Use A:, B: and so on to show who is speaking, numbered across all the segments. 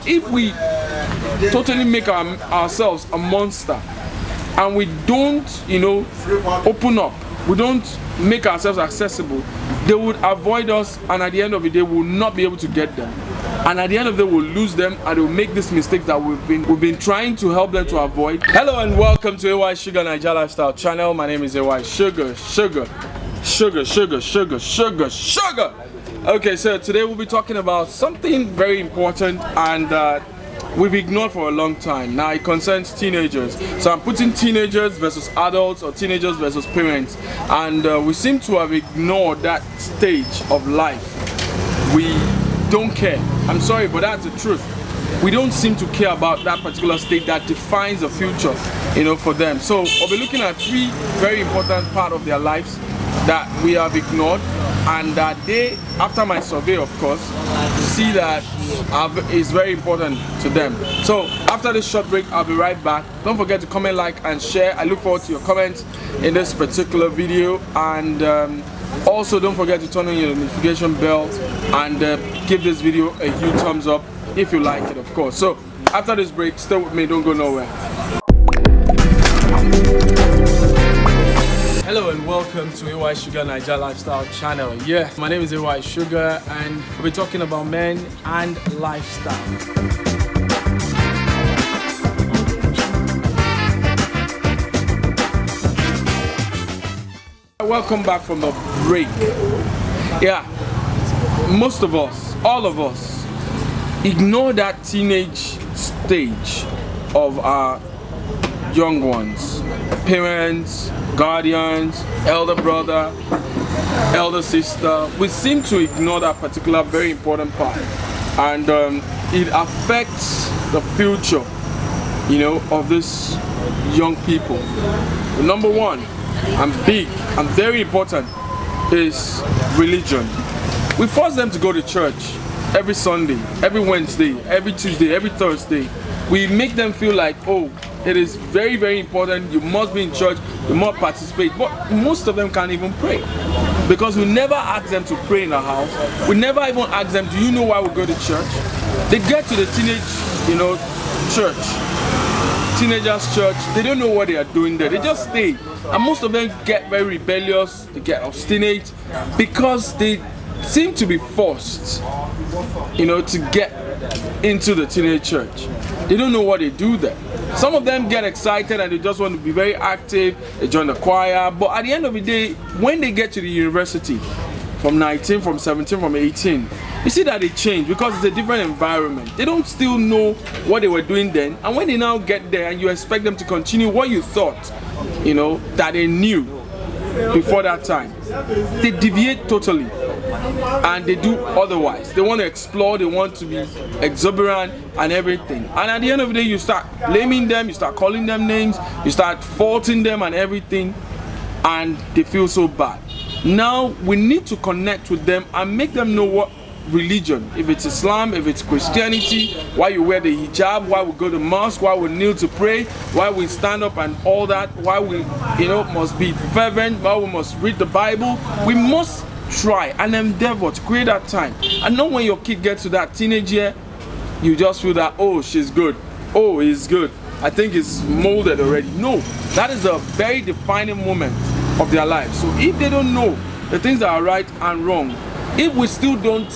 A: If we totally make ourselves a monster and we don't, open up, we don't make ourselves accessible, they would avoid us, and at the end of the day, we'll not be able to get them. And at the end of the day, we'll lose them, and they'll make this mistake that we've been trying to help them to avoid. Hello and welcome to Aysuga Nigeria Lifestyle Channel. My name is Aysuga. Sugar. Okay, so today we'll be talking about something very important and we've ignored for a long time. Now it concerns teenagers. So I'm putting teenagers versus adults or teenagers versus parents, and we seem to have ignored that stage of life. We don't care. I'm sorry, but that's the truth. We don't seem to care about that particular state that defines the future, for them. So we'll be looking at three very important parts of their lives that we have ignored, and that they, after my survey of course, see that is very important to them. So after this short break, I'll be right back. Don't forget to comment, like and share. I look forward to your comments in this particular video, and also don't forget to turn on your notification bell and give this video a huge thumbs up if you like it, of course. So after this break, stay with me, don't go nowhere. Hello and welcome to Aysuga Nigeria Lifestyle Channel. Yeah, my name is Aysuga and we'll be talking about men and lifestyle. Welcome back from the break. Yeah, most of us, all of us, ignore that teenage stage of our young ones. Parents, guardians, elder brother, elder sister. We seem to ignore that particular very important part, and it affects the future, of these young people. Number one, and big and very important, is religion. We force them to go to church every Sunday, every Wednesday, every Tuesday, every Thursday. We make them feel like, oh, it is very, very important. You must be in church, you must participate. But most of them can't even pray, because we never ask them to pray in the house. We never even ask them, do you know why we go to church? They get to the teenagers' church, they don't know what they are doing there. They just stay. And most of them get very rebellious, they get obstinate, because they seem to be forced, to get into the teenage church. They don't know what they do there. Some of them get excited and they just want to be very active. They join the choir, but at the end of the day, when they get to the university, from 19, from 17, from 18, you see that they change, because it's a different environment. They don't still know what they were doing then, and when they now get there and you expect them to continue what you thought, that they knew before that time, they deviate totally and they do otherwise. They want to explore, they want to be exuberant and everything, and at the end of the day you start blaming them, you start calling them names, you start faulting them and everything, and they feel so bad. Now we need to connect with them and make them know what religion, if it's Islam, if it's Christianity, why you wear the hijab, why we go to mosque, why we kneel to pray, why we stand up and all that, why we must be fervent, why we must read the Bible. We must try and endeavor to create that time. And not when your kid gets to that teenage year, you just feel that, oh, she's good, oh, he's good, I think it's molded already. No, that is a very defining moment of their life. So if they don't know the things that are right and wrong, if we still don't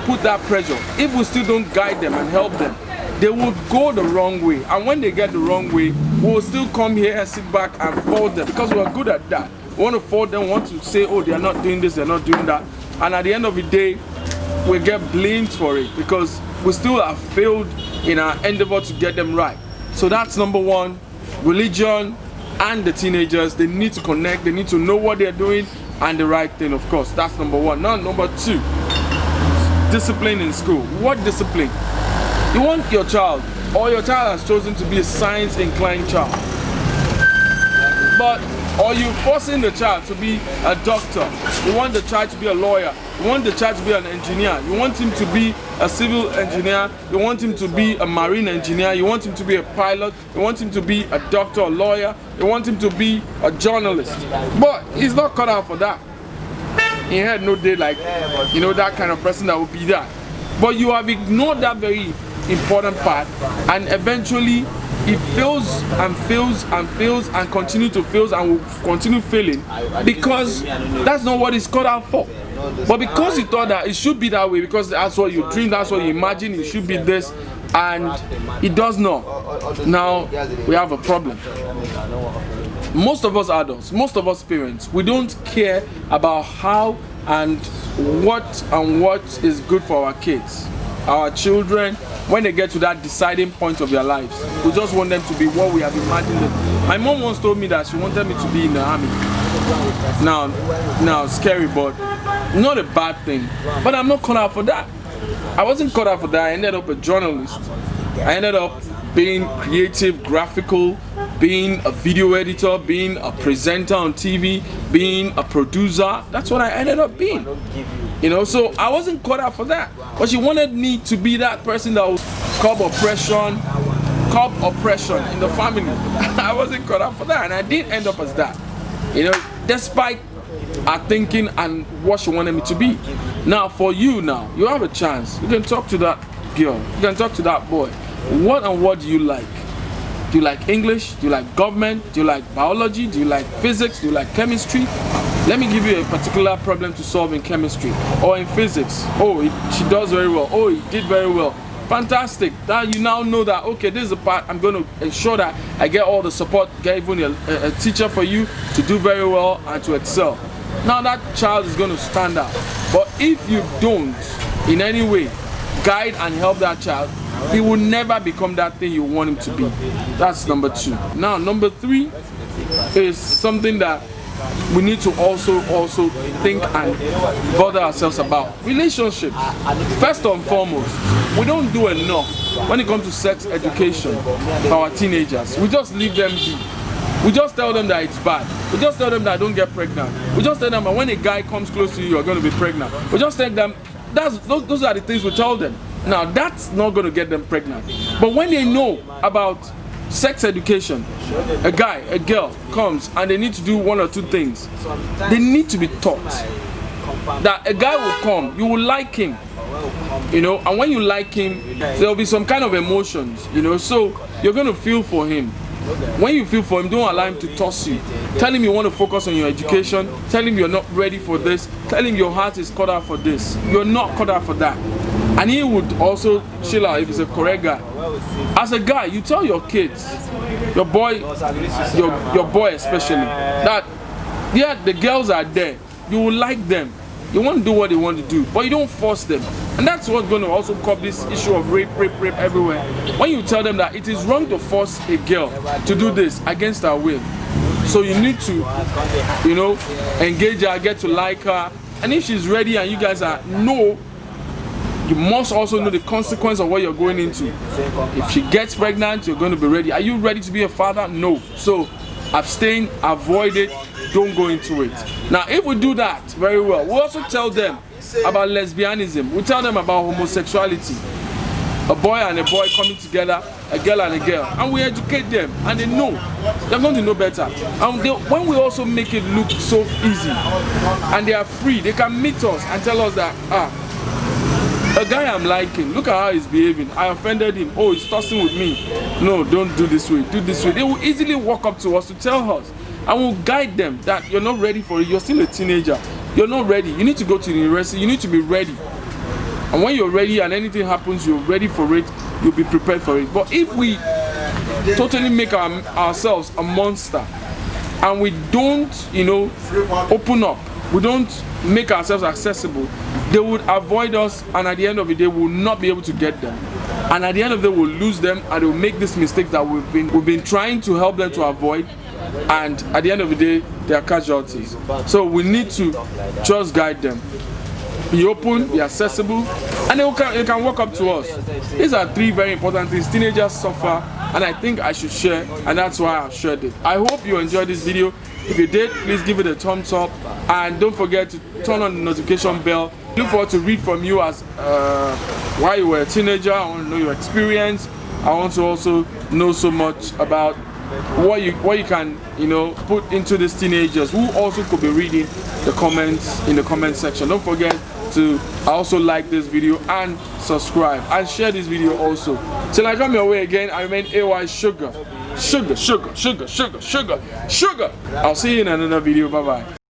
A: put that pressure, if we still don't guide them and help them, they will go the wrong way. And when they get the wrong way, we will still come here and sit back and fault them, because we are good at that. We want to fault them, want to say, oh, they are not doing this, they are not doing that, and at the end of the day we get blamed for it, because we still have failed in our endeavor to get them right. So that's number one. Religion and the teenagers, they need to connect, they need to know what they're doing and the right thing, of course. That's number one. Now number two, discipline in school. What discipline? You want your child, or your child has chosen to be a science inclined child, but or you forcing the child to be a doctor, you want the child to be a lawyer, you want the child to be an engineer, you want him to be a civil engineer, you want him to be a marine engineer, you want him to be a pilot, you want him to be a doctor, a lawyer, you want him to be a journalist, but he's not cut out for that. He had no day like, that kind of person that would be that. But you have ignored that very important part, and eventually it fails and fails and fails and continue to fail and will continue failing because that's not what it's cut out for. But because you thought that it should be that way, because that's what you dream, that's what you imagine, it should be this, and it does not. Now we have a problem. Most of us adults, most of us parents, we don't care about how and what is good for our kids, our children. When they get to that deciding point of their lives, we just want them to be what we have imagined them. My mom once told me that she wanted me to be in the army. Now scary, but not a bad thing. But I'm not cut out for that. I wasn't cut out for that. I ended up a journalist. I ended up being creative, graphical, being a video editor, being a presenter on TV, being a producer. That's what I ended up being. You know, so I wasn't cut out for that. But she wanted me to be that person that would curb oppression in the family. I wasn't cut out for that, and I didn't end up as that. You know, despite her thinking and what she wanted me to be. Now, for you now, you have a chance. You can talk to that girl. You can talk to that boy. What do you like? Do you like English? Do you like government? Do you like biology? Do you like physics? Do you like chemistry? Let me give you a particular problem to solve in chemistry or in physics. Oh, she does very well. Oh, he did very well. Fantastic. Now you now know that, okay, this is the part I'm going to ensure that I get all the support, get even a teacher for you to do very well and to excel. Now that child is going to stand out. But if you don't in any way guide and help that child, he will never become that thing you want him to be. That's number 2. Now number 3 is something that we need to also think and bother ourselves about. Relationships. First and foremost, we don't do enough when it comes to sex education for our teenagers. We just leave them be. We just tell them that it's bad. We just tell them that don't get pregnant. We just tell them that when a guy comes close to you, you're going to be pregnant. We just tell them those are the things we tell them. Now that's not going to get them pregnant. But when they know about sex education, a guy, a girl comes and they need to do 1 or 2 things. They need to be taught that a guy will come, you will like him, you know, and when you like him, there will be some kind of emotions, you know, so you're going to feel for him. When you feel for him, don't allow him to toss you. Tell him you want to focus on your education. Tell him you're not ready for this. Tell him your heart is cut out for this. You're not cut out for that. And he would also chill out if he's a correct guy. As a guy, you tell your kids, your boy especially, that yeah, the girls are there. You will like them. You want to do what they want to do, but you don't force them. And that's what's going to also curb this issue of rape everywhere. When you tell them that it is wrong to force a girl to do this against her will. So you need to, you know, engage her, get to like her. And if she's ready and you guys are no, you must also know the consequence of what you're going into. If she gets pregnant, you're going to be ready. Are you ready to be a father? No. So abstain, avoid it, don't go into it. Now, if we do that very well, we also tell them about lesbianism. We tell them about homosexuality. A boy and a boy coming together, a girl and a girl. And we educate them, and they know. They're going to know better. And when we also make it look so easy, and they are free, they can meet us and tell us that, a guy I'm liking, look at how he's behaving. I offended him. Oh, he's tossing with me. No, don't do this way. Do this way. They will easily walk up to us to tell us. And we'll guide them that you're not ready for it. You're still a teenager. You're not ready. You need to go to the university. You need to be ready. And when you're ready and anything happens, you're ready for it. You'll be prepared for it. But if we totally make ourselves a monster and we don't, you know, open up, we don't make ourselves accessible, they would avoid us, and at the end of the day, we'll not be able to get them. And at the end of the day, we'll lose them, and they'll make this mistake that we've been trying to help them to avoid. And at the end of the day, they are casualties. So we need to just guide them. Be open, be accessible, and they can walk up to us. These are 3 very important things teenagers suffer, and I think I should share, and that's why I've shared it. I hope you enjoyed this video. If you did, please give it a thumbs up, and don't forget to turn on the notification bell. Look forward to read from you as while you were a teenager. I want to know your experience. I want to also know so much about what you can, you know, put into these teenagers who also could be reading the comments in the comment section. Don't forget to also like this video and subscribe and share this video also. Till I come your way again, I remain Aysuga. Sugar. I'll see you in another video. Bye bye.